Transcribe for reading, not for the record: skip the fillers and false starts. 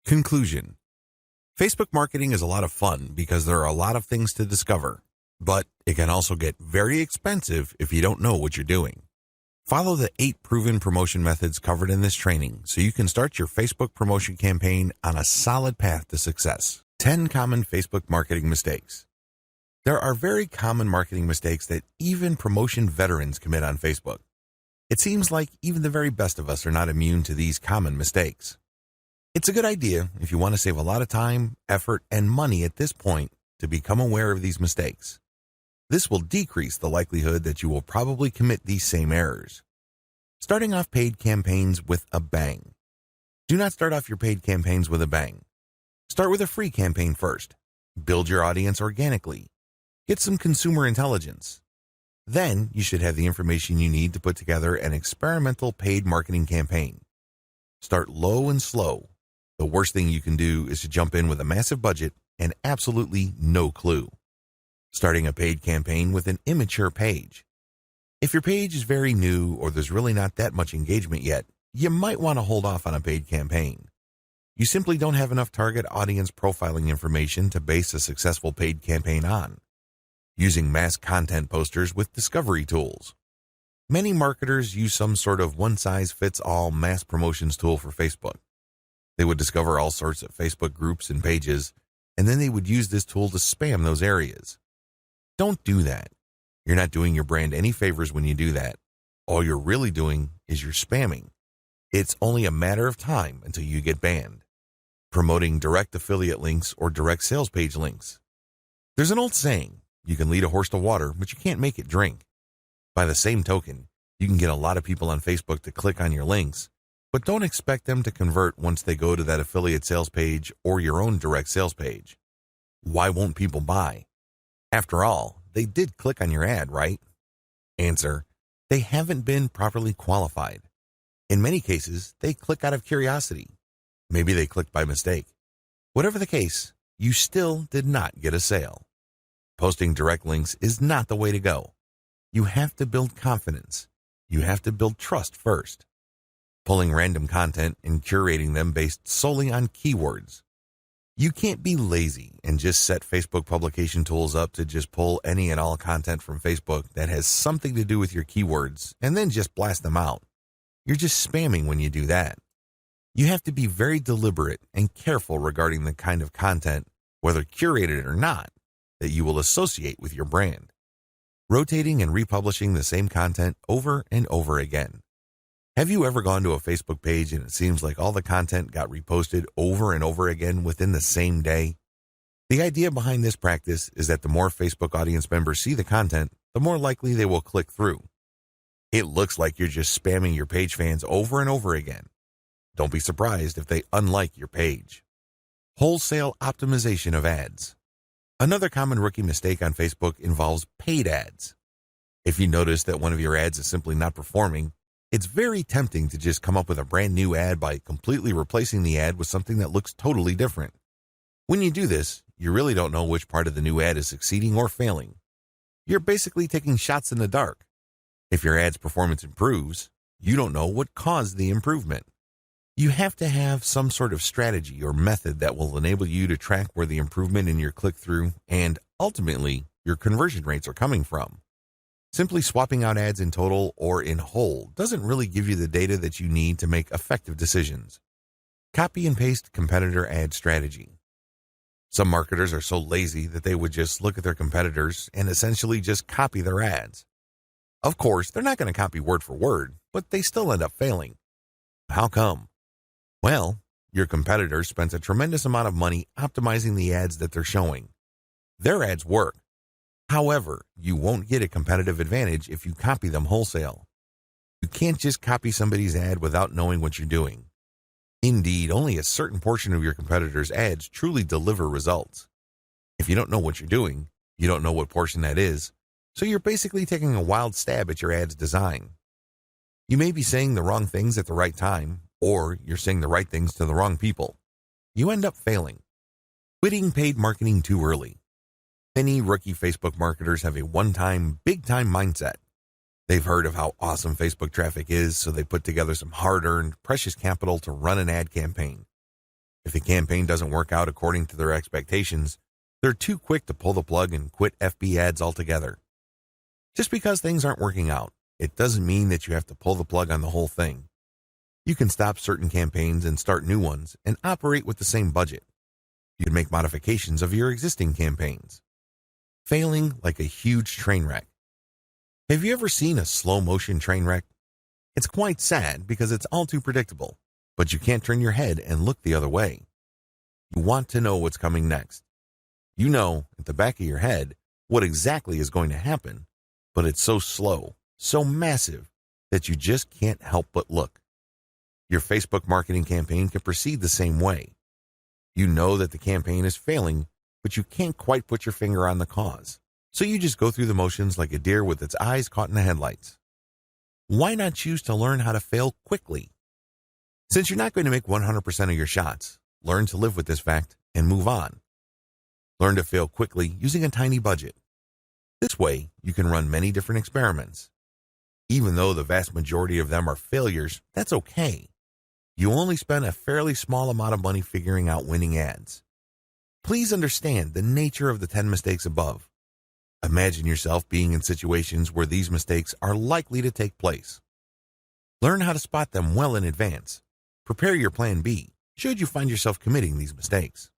Conclusion. Facebook marketing is a lot of fun because there are a lot of things to discover, but it can also get very expensive if you don't know what you're doing. Follow the 8 proven promotion methods covered in this training so you can start your Facebook promotion campaign on a solid path to success. 10 common Facebook marketing mistakes. There are very common marketing mistakes that even promotion veterans commit on Facebook. It seems like even the very best of us are not immune to these common mistakes. It's a good idea if you want to save a lot of time, effort, and money at this point to become aware of these mistakes. This will decrease the likelihood that you will probably commit these same errors. Starting off paid campaigns with a bang. Do not start off your paid campaigns with a bang. Start with a free campaign first. Build your audience organically. Get some consumer intelligence. Then you should have the information you need to put together an experimental paid marketing campaign. Start low and slow. The worst thing you can do is to jump in with a massive budget and absolutely no clue. Starting a paid campaign with an immature page. If your page is very new or there's really not that much engagement yet, you might want to hold off on a paid campaign. You simply don't have enough target audience profiling information to base a successful paid campaign on. Using mass content posters with discovery tools. Many marketers use some sort of one-size-fits-all mass promotions tool for Facebook. They would discover all sorts of Facebook groups and pages, and then they would use this tool to spam those areas. Don't do that. You're not doing your brand any favors when you do that. All you're really doing is you're spamming. It's only a matter of time until you get banned. Promoting direct affiliate links or direct sales page links. There's an old saying, you can lead a horse to water, but you can't make it drink. By the same token, you can get a lot of people on Facebook to click on your links, but don't expect them to convert once they go to that affiliate sales page or your own direct sales page. Why won't people buy? After all, they did click on your ad, right? Answer: they haven't been properly qualified. In many cases, they click out of curiosity. Maybe they clicked by mistake. Whatever the case, you still did not get a sale. Posting direct links is not the way to go. You have to build confidence. You have to build trust first. Pulling random content and curating them based solely on keywords. You can't be lazy and just set Facebook publication tools up to just pull any and all content from Facebook that has something to do with your keywords and then just blast them out. You're just spamming when you do that. You have to be very deliberate and careful regarding the kind of content, whether curated or not, that you will associate with your brand. Rotating and republishing the same content over and over again. Have you ever gone to a Facebook page and it seems like all the content got reposted over and over again within the same day? The idea behind this practice is that the more Facebook audience members see the content, the more likely they will click through. It looks like you're just spamming your page fans over and over again. Don't be surprised if they unlike your page. Wholesale optimization of ads. Another common rookie mistake on Facebook involves paid ads. If you notice that one of your ads is simply not performing, it's very tempting to just come up with a brand new ad by completely replacing the ad with something that looks totally different. When you do this, you really don't know which part of the new ad is succeeding or failing. You're basically taking shots in the dark. If your ad's performance improves, you don't know what caused the improvement. You have to have some sort of strategy or method that will enable you to track where the improvement in your click-through and, ultimately, your conversion rates are coming from. Simply swapping out ads in total or in whole doesn't really give you the data that you need to make effective decisions. Copy and paste competitor ad strategy. Some marketers are so lazy that they would just look at their competitors and essentially just copy their ads. Of course, they're not going to copy word for word, but they still end up failing. How come? Well, your competitor spent a tremendous amount of money optimizing the ads that they're showing. Their ads work. However, you won't get a competitive advantage if you copy them wholesale. You can't just copy somebody's ad without knowing what you're doing. Indeed, only a certain portion of your competitors' ads truly deliver results. If you don't know what you're doing, you don't know what portion that is, so you're basically taking a wild stab at your ad's design. You may be saying the wrong things at the right time, or you're saying the right things to the wrong people. You end up failing. Quitting paid marketing too early. Many rookie Facebook marketers have a one-time, big-time mindset. They've heard of how awesome Facebook traffic is, so they put together some hard-earned, precious capital to run an ad campaign. If the campaign doesn't work out according to their expectations, they're too quick to pull the plug and quit FB ads altogether. Just because things aren't working out, it doesn't mean that you have to pull the plug on the whole thing. You can stop certain campaigns and start new ones and operate with the same budget. You can make modifications of your existing campaigns. Failing like a huge train wreck. Have you ever seen a slow-motion train wreck? It's quite sad because it's all too predictable, but you can't turn your head and look the other way. You want to know what's coming next. You know, at the back of your head, what exactly is going to happen, but it's so slow, so massive, that you just can't help but look. Your Facebook marketing campaign can proceed the same way. You know that the campaign is failing, but you can't quite put your finger on the cause. So you just go through the motions like a deer with its eyes caught in the headlights. Why not choose to learn how to fail quickly? Since you're not going to make 100% of your shots, learn to live with this fact and move on. Learn to fail quickly using a tiny budget. This way, you can run many different experiments. Even though the vast majority of them are failures, that's okay. You only spend a fairly small amount of money figuring out winning ads. Please understand the nature of the 10 mistakes above. Imagine yourself being in situations where these mistakes are likely to take place. Learn how to spot them well in advance. Prepare your plan B should you find yourself committing these mistakes.